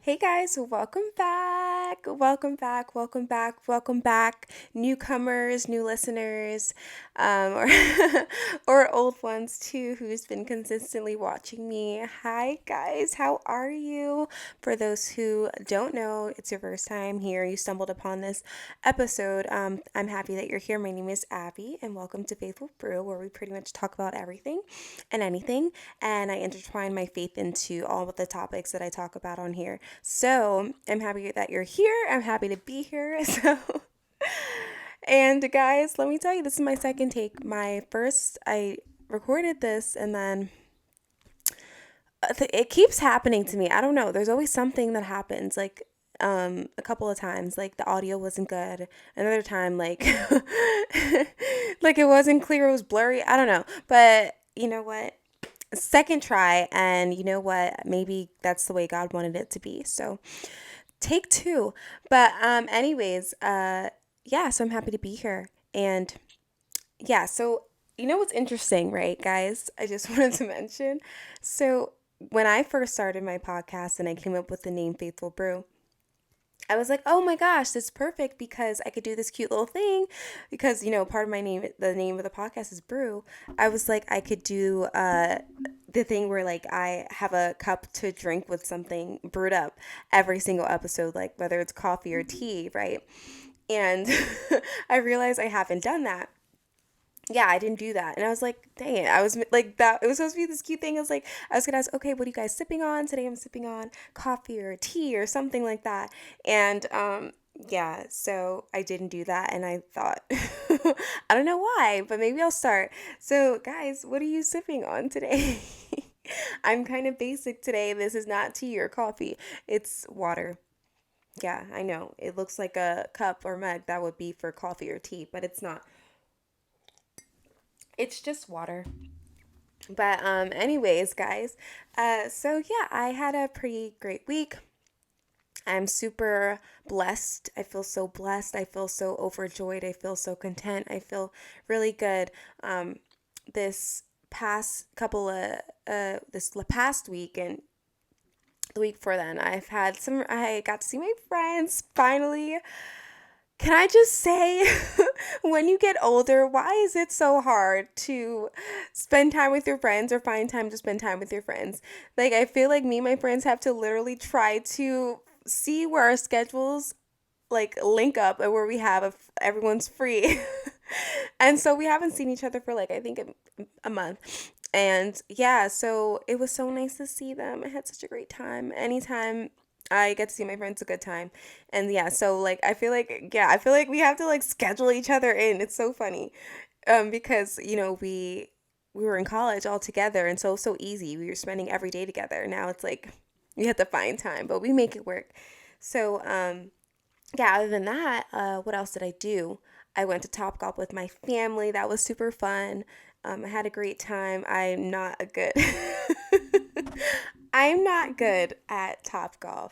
Hey guys, welcome back. Welcome back. Welcome back. Welcome back. Newcomers, new listeners, or or old ones too who's been consistently watching me. Hi guys, how are you? For those who don't know, it's your first time here, you stumbled upon this episode. I'm happy that you're here. My name is Abby, and welcome to Faithful Brew, where we pretty much talk about everything and anything, and I intertwine my faith into all of the topics that I talk about on here. So I'm happy that you're here. I'm happy to be here. And guys, let me tell you, this is my second take. My first, I recorded this and then it keeps happening to me. I don't know. There's always something that happens. Like, a couple of times, like the audio wasn't good. Another time, like, like it wasn't clear. It was blurry. I don't know. But you know what? Second try, and you know what? Maybe that's the way God wanted it to be. So take two. But anyways, yeah, so I'm happy to be here. And yeah, so you know what's interesting, right, guys? I just wanted to mention. So when I first started my podcast and I came up with the name Faithful Brew, I was like, oh my gosh, that's perfect because I could do this cute little thing because, part of my name, the name of the podcast is Brew. I was like, I could do the thing where like I have a cup to drink with something brewed up every single episode, like whether it's coffee or tea, right? And I realized I haven't done that. Yeah, I didn't do that. And I was like, dang it. I was like, that it was supposed to be this cute thing. I was gonna ask, okay, what are you guys sipping on? Today I'm sipping on coffee or tea or something like that. And yeah, so I didn't do that and I thought I don't know why, but maybe I'll start. So guys, what are you sipping on today? I'm kind of basic today. This is not tea or coffee. It's water. Yeah, I know. It looks like a cup or mug that would be for coffee or tea, but it's not. It's just water. But anyways, guys, so yeah, I had a pretty great week. I'm super blessed. I feel so blessed. I feel so overjoyed. I feel so content. I feel really good. This past couple of this past week and the week before then, I got to see my friends finally. Can I just say, when you get older, why is it so hard to spend time with your friends or find time to spend time with your friends? Like, I feel like me and my friends have to literally try to see where our schedules like link up and where we have if everyone's free. And so we haven't seen each other for like, I think a month. And yeah, so it was so nice to see them. I had such a great time. Anytime I get to see my friends, a good time. And yeah, so like I feel like we have to like schedule each other in. It's so funny. Because we were in college all together and so easy. We were spending every day together. Now it's like we have to find time, but we make it work. So yeah, other than that, what else did I do? I went to Topgolf with my family. That was super fun. I had a great time. I'm not a good I'm not good at Topgolf.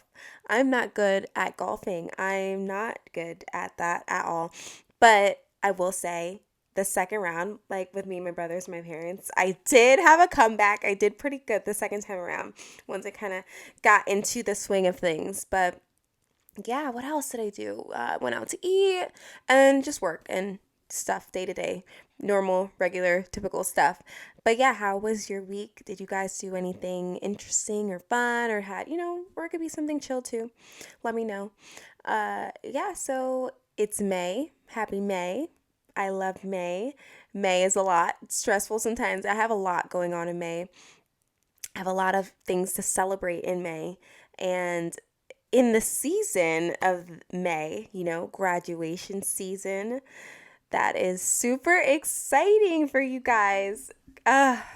I'm not good at golfing. I'm not good at that at all. But I will say the second round, like with me, my brothers, my parents, I did have a comeback. I did pretty good the second time around once I kind of got into the swing of things. But yeah, what else did I do? Went out to eat and just work and stuff day to day, normal, regular, typical stuff. But yeah, how was your week? Did you guys do anything interesting or fun or or it could be something chill too? Let me know. Yeah, so it's May. Happy May. I love May. May is a lot. It's stressful sometimes. I have a lot going on in May. I have a lot of things to celebrate in May. And in the season of May, graduation season, that is super exciting for you guys.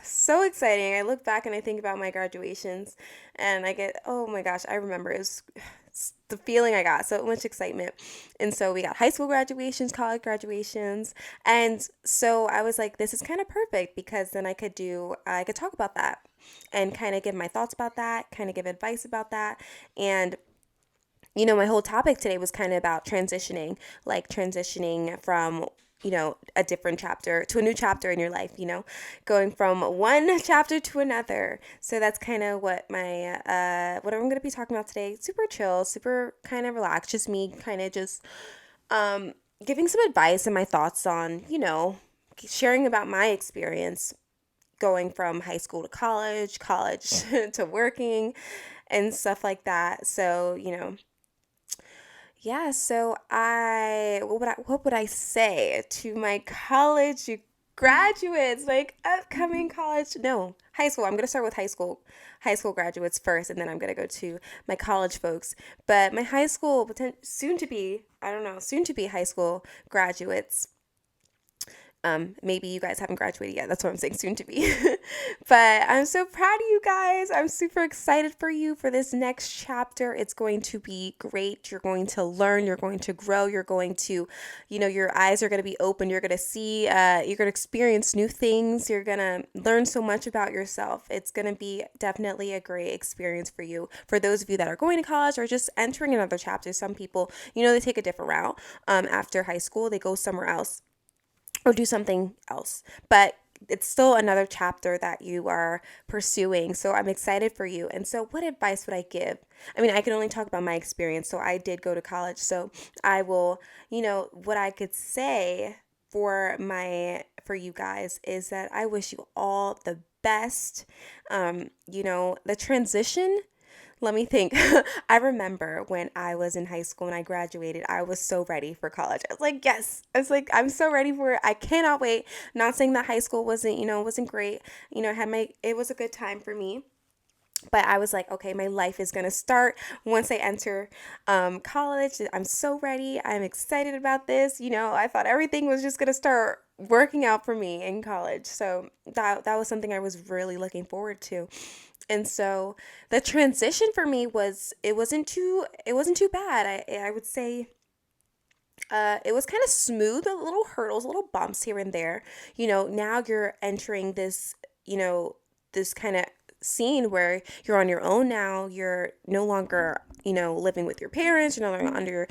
So exciting. I look back and I think about my graduations and I get, oh my gosh, I remember it's the feeling I got, so much excitement. And so we got high school graduations, college graduations. And so I was like, this is kind of perfect because then I could talk about that and kind of give my thoughts about that, kind of give advice about that. And my whole topic today was kind of about transitioning from a different chapter to a new chapter in your life, going from one chapter to another. So that's kind of what I'm going to be talking about today. Super chill, super kind of relaxed, just me kind of just um, giving some advice and my thoughts on, sharing about my experience going from high school to college to working and stuff like that. So, yeah, so what would I say to my college graduates, like upcoming college, no, high school. I'm going to start with high school graduates first, and then I'm going to go to my college folks. But my high school, soon to be, I don't know, soon to be high school graduates. Maybe you guys haven't graduated yet. That's what I'm saying, soon to be. But I'm so proud of you guys. I'm super excited for you for this next chapter. It's going to be great. You're going to learn. You're going to grow. You're going to, your eyes are going to be open. You're going to see, you're going to experience new things. You're going to learn so much about yourself. It's going to be definitely a great experience for you. For those of you that are going to college or just entering another chapter, some people, they take a different route. After high school, they go somewhere else or do something else. But it's still another chapter that you are pursuing. So I'm excited for you. And so, what advice would I give? I mean, I can only talk about my experience. So, I did go to college. So, I will, what I could say for you guys is that I wish you all the best. The transition, let me think. I remember when I was in high school and I graduated, I was so ready for college. I was like, yes. I was like, I'm so ready for it. I cannot wait. Not saying that high school wasn't great. It was a good time for me. But I was like, okay, my life is going to start once I enter college. I'm so ready. I'm excited about this. I thought everything was just going to start working out for me in college. So that was something I was really looking forward to. And so the transition for me it wasn't too bad. I would say it was kind of smooth, a little hurdles, little bumps here and there. Now you're entering this kind of scene where you're on your own now. You're no longer, living with your parents. You're no longer under,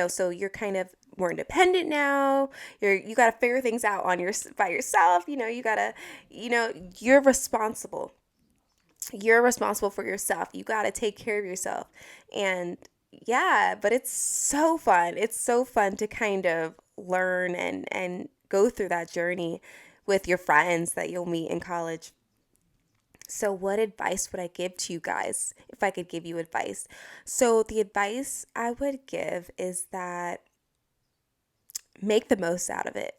so you're kind of more independent now. You got to figure things out by yourself. You got to, you're responsible. You're responsible for yourself. You got to take care of yourself. And yeah, but it's so fun. It's so fun to kind of learn and go through that journey with your friends that you'll meet in college. So, what advice would I give to you guys if I could give you advice? So, the advice I would give is that make the most out of it.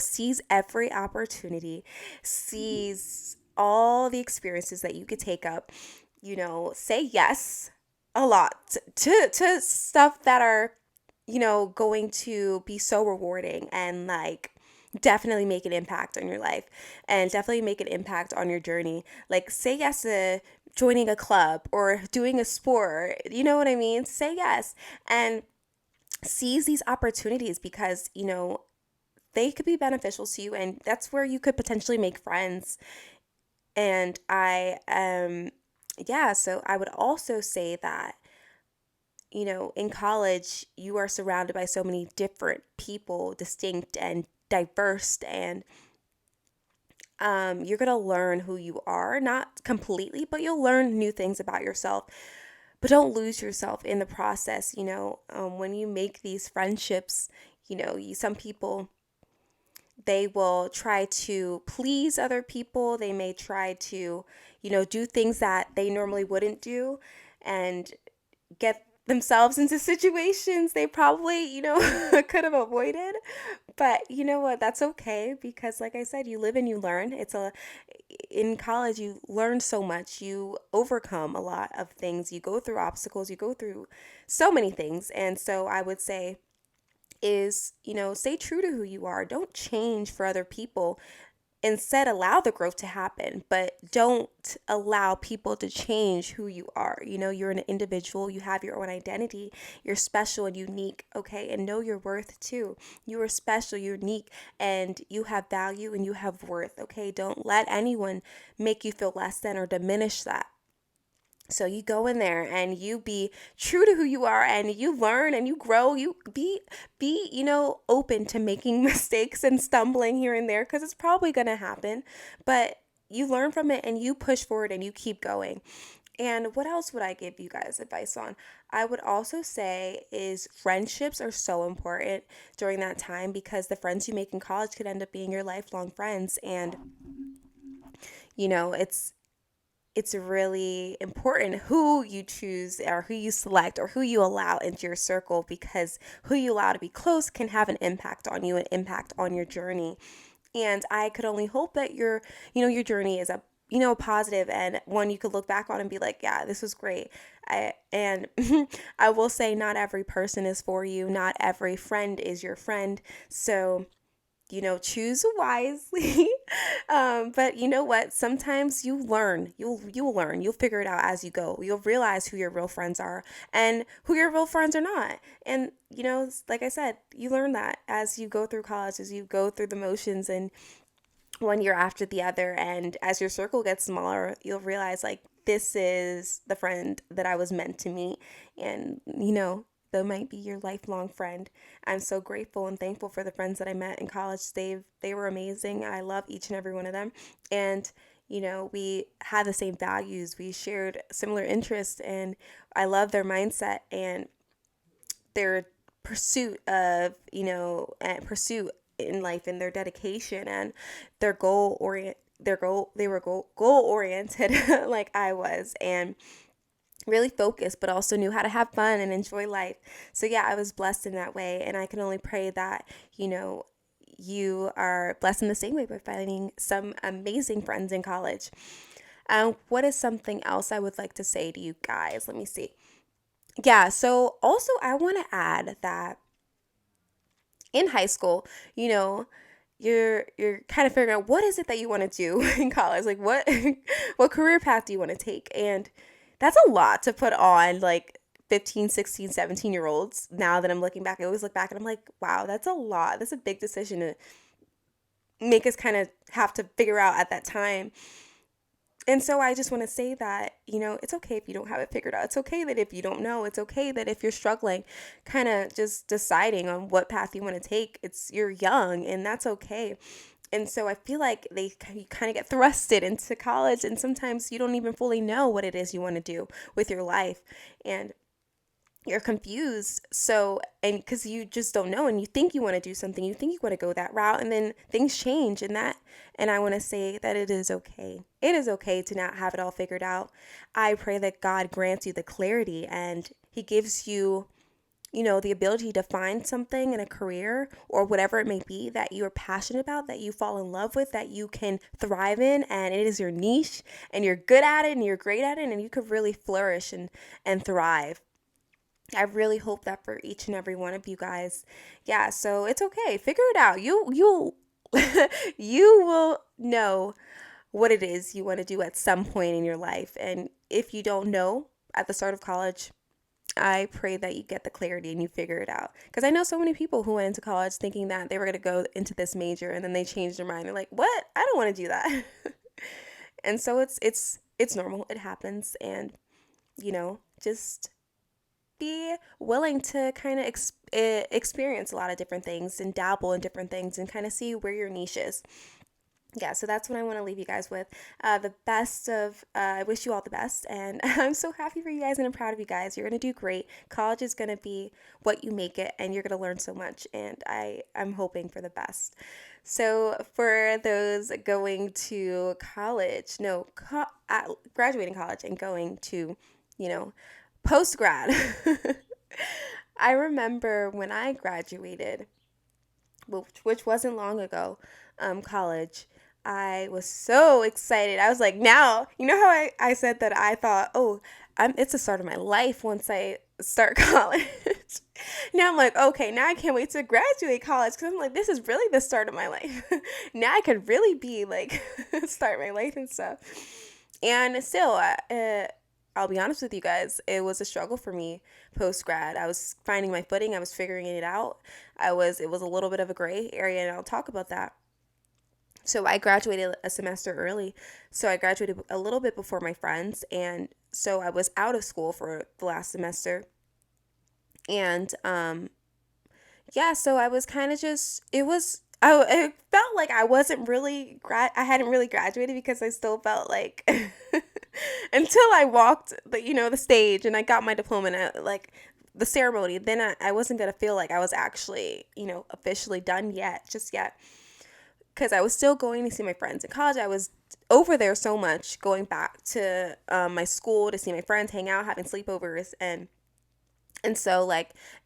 Seize every opportunity, seize all the experiences that you could take up. Say yes a lot to stuff that are, going to be so rewarding and like definitely make an impact on your life and definitely make an impact on your journey. Like, say yes to joining a club or doing a sport. You know what I mean? Say yes and seize these opportunities because, they could be beneficial to you, and that's where you could potentially make friends. And so I would also say that, in college, you are surrounded by so many different people, distinct and diverse, and you're going to learn who you are, not completely, but you'll learn new things about yourself. But don't lose yourself in the process. When you make these friendships, some people, they will try to please other people. They may try to, do things that they normally wouldn't do and get themselves into situations they probably, could have avoided. But you know what? That's okay because like I said, you live and you learn. In college, you learn so much. You overcome a lot of things. You go through obstacles. You go through so many things. And so I would say is, stay true to who you are. Don't change for other people. Instead, allow the growth to happen, but don't allow people to change who you are. You're an individual. You have your own identity. You're special and unique, okay? And know your worth too. You are special, unique, and you have value and you have worth, okay? Don't let anyone make you feel less than or diminish that. So you go in there and you be true to who you are, and you learn and you grow. You be, open to making mistakes and stumbling here and there, because it's probably going to happen. But you learn from it and you push forward and you keep going. And what else would I give you guys advice on? I would also say is friendships are so important during that time, because the friends you make in college could end up being your lifelong friends. And you know, it's really important who you choose or who you select or who you allow into your circle, because who you allow to be close can have an impact on you, an impact on your journey. And I could only hope that your journey is a positive, and one you could look back on and be like, yeah, this was great. And I will say, not every person is for you. Not every friend is your friend. So choose wisely. But you know what? Sometimes you learn. You'll learn. You'll figure it out as you go. You'll realize who your real friends are and who your real friends are not. And like I said, you learn that as you go through college, as you go through the motions, and one year after the other. And as your circle gets smaller, you'll realize, like, this is the friend that I was meant to meet. And they might be your lifelong friend. I'm so grateful and thankful for the friends that I met in college. They were amazing. I love each and every one of them. And we had the same values. We shared similar interests, and I love their mindset and their pursuit of, pursuit in life, and their dedication and their they were goal oriented like I was, and really focused, but also knew how to have fun and enjoy life. So yeah, I was blessed in that way, and I can only pray that you are blessed in the same way by finding some amazing friends in college. What is something else I would like to say to you guys? Let me see. Yeah, so also I want to add that in high school, you're kind of figuring out what is it that you want to do in college, like what what career path do you want to take. And that's a lot to put on, like, 15, 16, 17 year olds. Now that I'm looking back, I always look back and I'm like, wow, that's a lot. That's a big decision to make us kind of have to figure out at that time. And so I just want to say that, it's okay if you don't have it figured out. It's okay that if you don't know. It's okay that if you're struggling, kind of just deciding on what path you want to take. You're young, and that's okay. And so I feel like you kind of get thrusted into college, and sometimes you don't even fully know what it is you want to do with your life. And you're confused. So, and because you just don't know, and you think you want to do something, you think you want to go that route, and then things change, and I want to say that it is okay. It is okay to not have it all figured out. I pray that God grants you the clarity, and He gives you, the ability to find something in a career or whatever it may be that you're passionate about, that you fall in love with, that you can thrive in, and it is your niche, and you're good at it, and you're great at it, and you could really flourish and thrive. I really hope that for each and every one of you guys. Yeah, so it's okay. Figure it out. You you will know what it is you want to do at some point in your life. And if you don't know at the start of college, I pray that you get the clarity and you figure it out. Because I know so many people who went into college thinking that they were going to go into this major, and then they changed their mind. They're like, "What? I don't want to do that." And so it's normal. It happens, and just be willing to kind of experience a lot of different things and dabble in different things and kind of see where your niche is. Yeah, so that's what I want to leave you guys with. I wish you all the best, and I'm so happy for you guys, and I'm proud of you guys. You're going to do great. College is going to be what you make it, and you're going to learn so much, and I'm hoping for the best. So for those going to college, no, graduating college and going to, post grad, I remember when I graduated, which wasn't long ago, college. I was so excited. I was like, now, how I said that I thought, oh, it's the start of my life once I start college. Now I'm like, okay, now I can't wait to graduate college, because I'm like, this is really the start of my life. Now I could really be like, start my life and stuff. And still, I'll be honest with you guys, it was a struggle for me post grad. I was finding my footing. I was figuring it out. It was a little bit of a gray area, and I'll talk about that. So I graduated a semester early. So I graduated a little bit before my friends. And so I was out of school for the last semester. And yeah, so I was kind of just, it felt like I wasn't really, I hadn't really graduated because I still felt like, until I walked the stage and I got my diploma and like the ceremony, then I wasn't going to feel like I was actually, officially done yet, just yet. Because I was still going to see my friends in college. I was over there so much, going back to my school to see my friends, hang out, having sleepovers, and so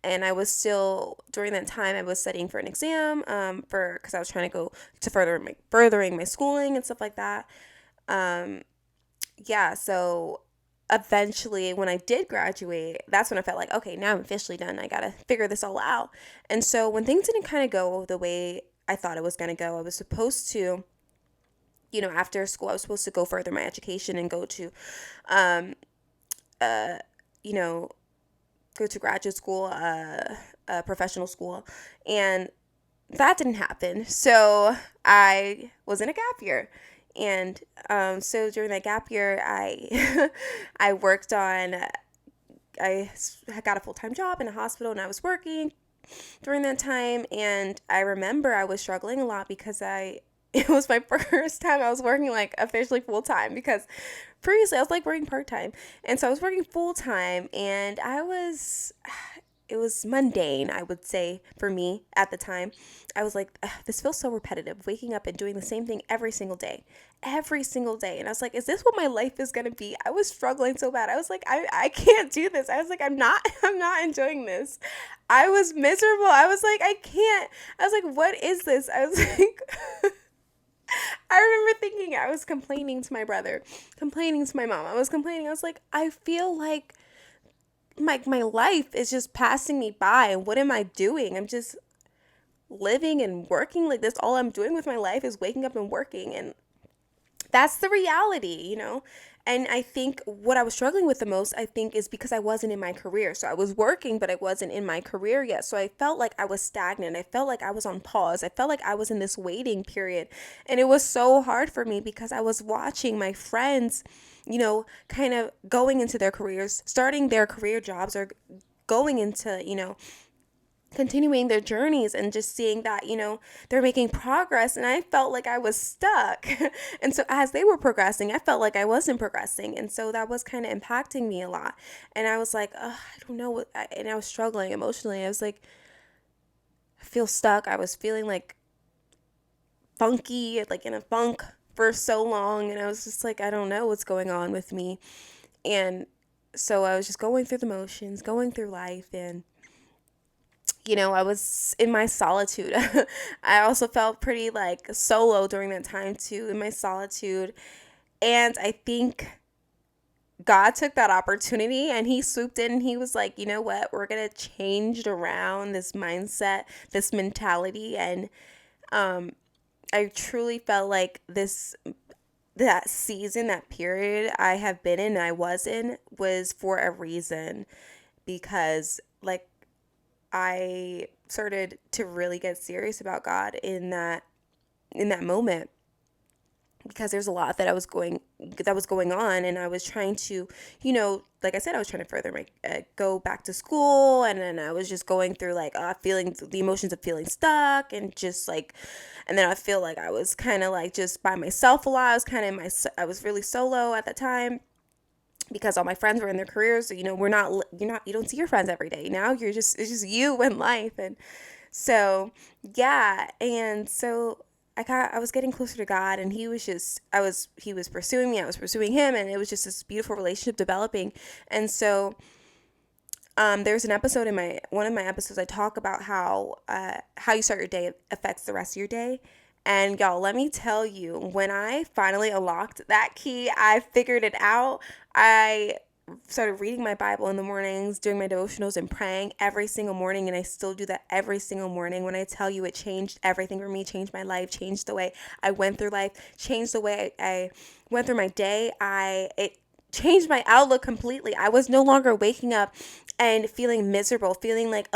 and I was still, during that time I was studying for an exam, because I was trying to go to furthering my schooling and stuff like that. Yeah, so eventually when I did graduate, that's when I felt like, okay, now I'm officially done. I gotta figure this all out. And so when things didn't kind of go the way I thought it was gonna go, I was supposed to, after school, I was supposed to go further my education and go to, um, you know, go to graduate school, professional school, and that didn't happen. So I was in a gap year. And so during that gap year, I worked on, I got a full-time job in a hospital and I was working during that time. And I remember I was struggling a lot because it was my first time I was working like officially full-time, because previously I was like working part-time. And so I was working full-time and it was mundane, I would say, for me at the time. I was like, this feels so repetitive, waking up and doing the same thing every single day. Every single day. And I was like, is this what my life is going to be? I was struggling so bad. I was like, I can't do this. I was like, I'm not enjoying this. I was miserable. I was like, I can't. I was like, what is this? I was like, I remember thinking, I was complaining to my brother, complaining to my mom. I was complaining. I was like, I feel like my life is just passing me by, and what am I doing? I'm just living and working like this. All I'm doing with my life is waking up and working, and that's the reality. And I think what I was struggling with the most, I think, is because I wasn't in my career. So I was working, but I wasn't in my career yet. So I felt like I was stagnant. I felt like I was on pause. I felt like I was in this waiting period. And it was so hard for me because I was watching my friends, kind of going into their careers, starting their career jobs, or going into, continuing their journeys, and just seeing that, they're making progress, and I felt like I was stuck. And so as they were progressing, I felt like I wasn't progressing. And so that was kind of impacting me a lot. And I was like, I don't know and I was struggling emotionally. I was like, I feel stuck. I was feeling like funky, like in a funk for so long. And I was just like, I don't know what's going on with me. And so I was just going through the motions, going through life, and I was in my solitude. I also felt pretty like solo during that time too, in my solitude. And I think God took that opportunity and he swooped in and he was like, you know what? We're going to change around this mindset, this mentality. And I truly felt like that season, that period I have been in and I was in, was for a reason, because like I started to really get serious about God in that moment, because there's a lot that was going on, and I was trying to, like I said, I was trying to further my go back to school, and then I was just going through like feeling the emotions of feeling stuck, and just like, and then I feel like I was kind of like just by myself a lot. I was kind of I was really solo at that time, because all my friends were in their careers. So, you don't see your friends every day. Now it's just you and life. And so, yeah. And so I was getting closer to God, and he was pursuing me. I was pursuing him, and it was just this beautiful relationship developing. And so, there's an episode in one of my episodes, I talk about how you start your day affects the rest of your day. And y'all, let me tell you, when I finally unlocked that key, I figured it out. I started reading my Bible in the mornings, doing my devotionals, and praying every single morning. And I still do that every single morning. When I tell you, it changed everything for me, changed my life, changed the way I went through life, changed the way I went through my day. It changed my outlook completely. I was no longer waking up and feeling miserable, feeling like,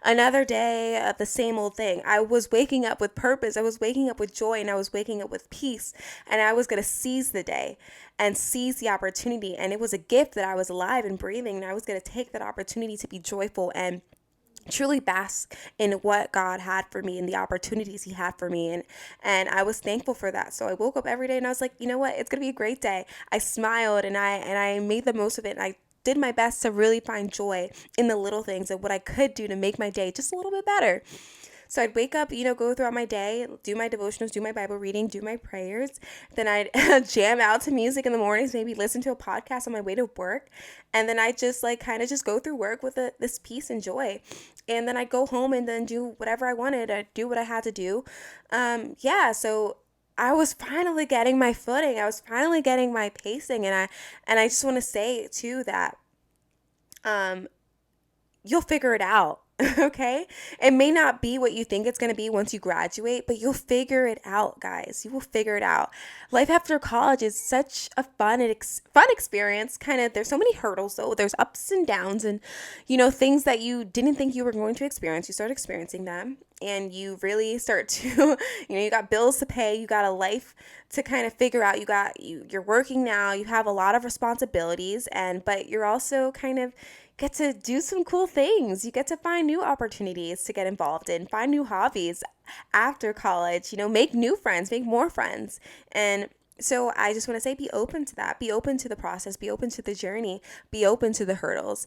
another day of the same old thing. I was waking up with purpose. I was waking up with joy, and I was waking up with peace. And I was going to seize the day and seize the opportunity. And it was a gift that I was alive and breathing. And I was going to take that opportunity to be joyful and truly bask in what God had for me and the opportunities he had for me, and I was thankful for that. So I woke up every day and I was like, you know what, it's gonna be a great day. I smiled and I made the most of it, and I did my best to really find joy in the little things and what I could do to make my day just a little bit better. So I'd wake up, go throughout my day, do my devotionals, do my Bible reading, do my prayers. Then I'd jam out to music in the mornings, maybe listen to a podcast on my way to work. And then I just kind of just go through work with this peace and joy. And then I'd go home and then do whatever I wanted. I'd do what I had to do. So I was finally getting my footing. I was finally getting my pacing. And I just want to say too that you'll figure it out. Okay? It may not be what you think it's going to be once you graduate, but you'll figure it out, guys. You will figure it out. Life after college is such a fun experience. There's so many hurdles though. There's ups and downs, and things that you didn't think you were going to experience, you start experiencing them, and you really start to you got bills to pay, you got a life to kind of figure out. You're working now, you have a lot of responsibilities, but you're also kind of get to do some cool things. You get to find new opportunities to get involved in, find new hobbies after college, make new friends, make more friends. And so I just want to say, be open to that. Be open to the process. Be open to the journey. Be open to the hurdles.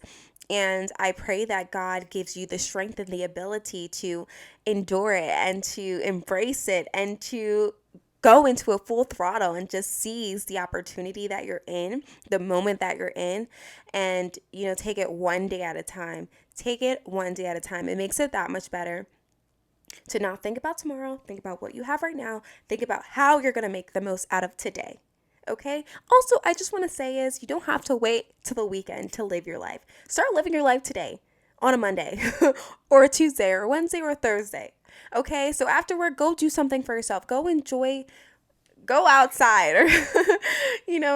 And I pray that God gives you the strength and the ability to endure it and to embrace it and to go into a full throttle and just seize the opportunity that you're in, the moment that you're in, and, take it one day at a time. Take it one day at a time. It makes it that much better to not think about tomorrow. Think about what you have right now. Think about how you're going to make the most out of today. Okay? Also, I just want to say is you don't have to wait till the weekend to live your life. Start living your life today on a Monday or a Tuesday or a Wednesday or a Thursday. Okay, so after work, go do something for yourself. Go enjoy, go outside, or,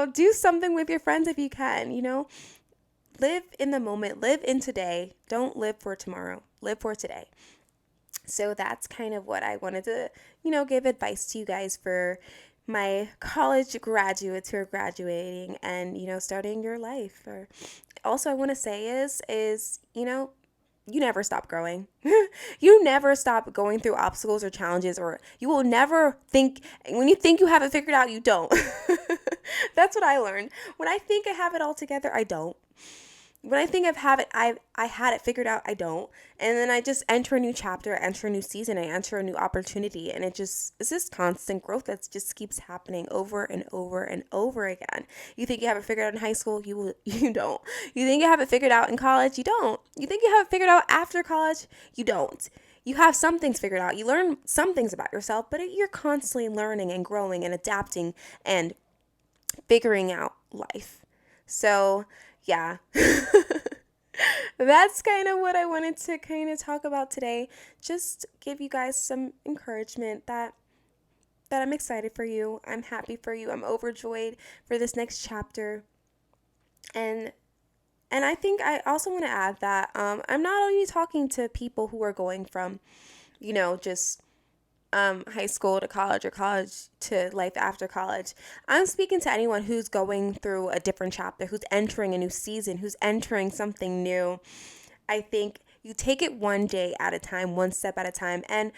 do something with your friends if you can, Live in the moment, live in today. Don't live for tomorrow, live for today. So that's kind of what I wanted to, give advice to you guys for my college graduates who are graduating and, starting your life. Or also I want to say is, you never stop growing. You never stop going through obstacles or challenges, or you will never think, when you think you have it figured out, you don't. That's what I learned. When I think I have it all together, I don't. When I think I had it figured out, I don't. And then I just enter a new chapter, enter a new season, I enter a new opportunity, and it's this constant growth that just keeps happening over and over and over again. You think you have it figured out in high school, you don't. You think you have it figured out in college, you don't. You think you have it figured out after college, you don't. You have some things figured out. You learn some things about yourself, but you're constantly learning and growing and adapting and figuring out life. So yeah, that's kind of what I wanted to kind of talk about today. Just give you guys some encouragement that I'm excited for you. I'm happy for you. I'm overjoyed for this next chapter. And I think I also want to add that I'm not only talking to people who are going from, just high school to college or college to life after college. I'm speaking to anyone who's going through a different chapter, who's entering a new season, who's entering something new. I think you take it one day at a time, one step at a time, and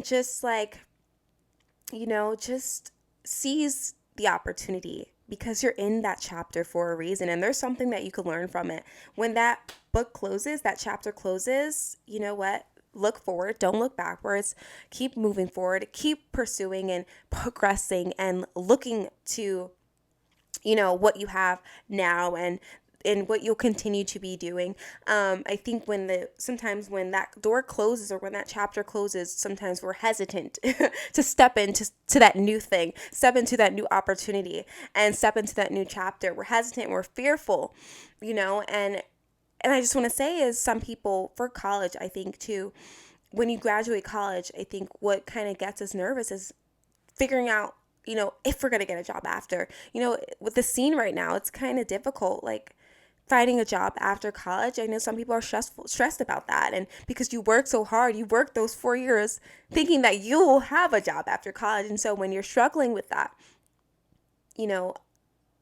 just just seize the opportunity, because you're in that chapter for a reason, and there's something that you could learn from it. When that book closes, that chapter closes, you know what? Look forward, don't look backwards, keep moving forward, keep pursuing and progressing and looking to, what you have now and what you'll continue to be doing. I think sometimes when that door closes or when that chapter closes, sometimes we're hesitant to step into that new thing, step into that new opportunity and step into that new chapter. We're hesitant, we're fearful, and I just want to say is some people for college, I think too, when you graduate college, I think what kind of gets us nervous is figuring out, if we're going to get a job after, with the scene right now, it's kind of difficult. Like finding a job after college. I know some people are stressed about that. And because you work so hard, you work those 4 years thinking that you'll have a job after college. And so when you're struggling with that, you know,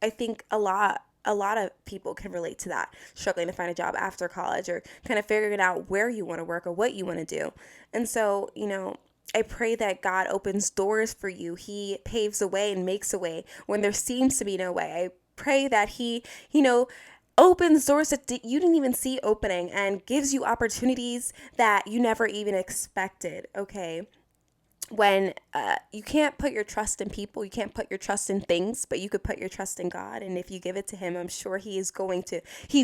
I think a lot of people can relate to that, struggling to find a job after college or kind of figuring out where you want to work or what you want to do. And so, I pray that God opens doors for you. He paves a way and makes a way when there seems to be no way. I pray that He, opens doors that you didn't even see opening and gives you opportunities that you never even expected. Okay. When you can't put your trust in people, you can't put your trust in things, but you could put your trust in God. And if you give it to Him, I'm sure He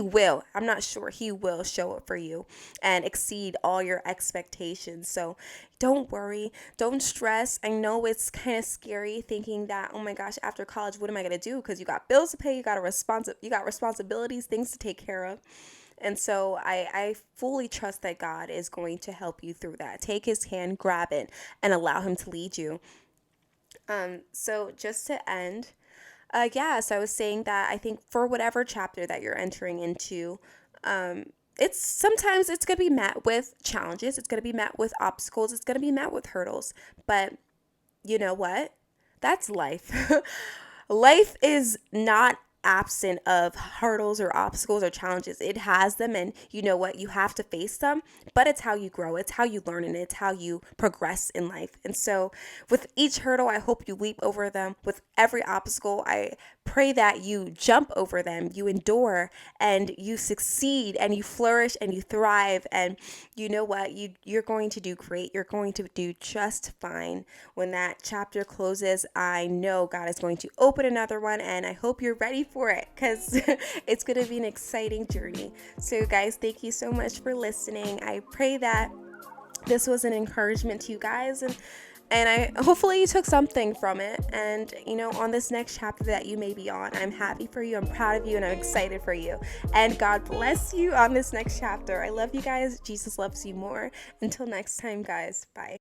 will, I'm not sure, He will show up for you and exceed all your expectations. So don't worry, don't stress. I know it's kind of scary thinking that, oh my gosh, after college, what am I going to do? Because you got bills to pay, you got responsibilities, things to take care of. And so I fully trust that God is going to help you through that. Take His hand, grab it, and allow Him to lead you. So just to end, so I was saying that I think for whatever chapter that you're entering into, sometimes it's going to be met with challenges. It's going to be met with obstacles. It's going to be met with hurdles. But you know what? That's life. Life is not absent of hurdles or obstacles or challenges. It has them, and you know what? You have to face them, but it's how you grow, it's how you learn, and it's how you progress in life. And so with each hurdle, I hope you leap over them. With every obstacle, I pray that you jump over them, you endure, and you succeed, and you flourish, and you thrive. And you know what? You're going to do great. You're going to do just fine. When that chapter closes, I know God is going to open another one, and I hope you're ready for it, because it's going to be an exciting journey. So guys, thank you so much for listening. I pray that this was an encouragement to you guys, and I hopefully you took something from it. And on this next chapter that you may be on, I'm happy for you, I'm proud of you, and I'm excited for you. And God bless you on this next chapter. I love you guys. Jesus loves you more. Until next time, guys. Bye.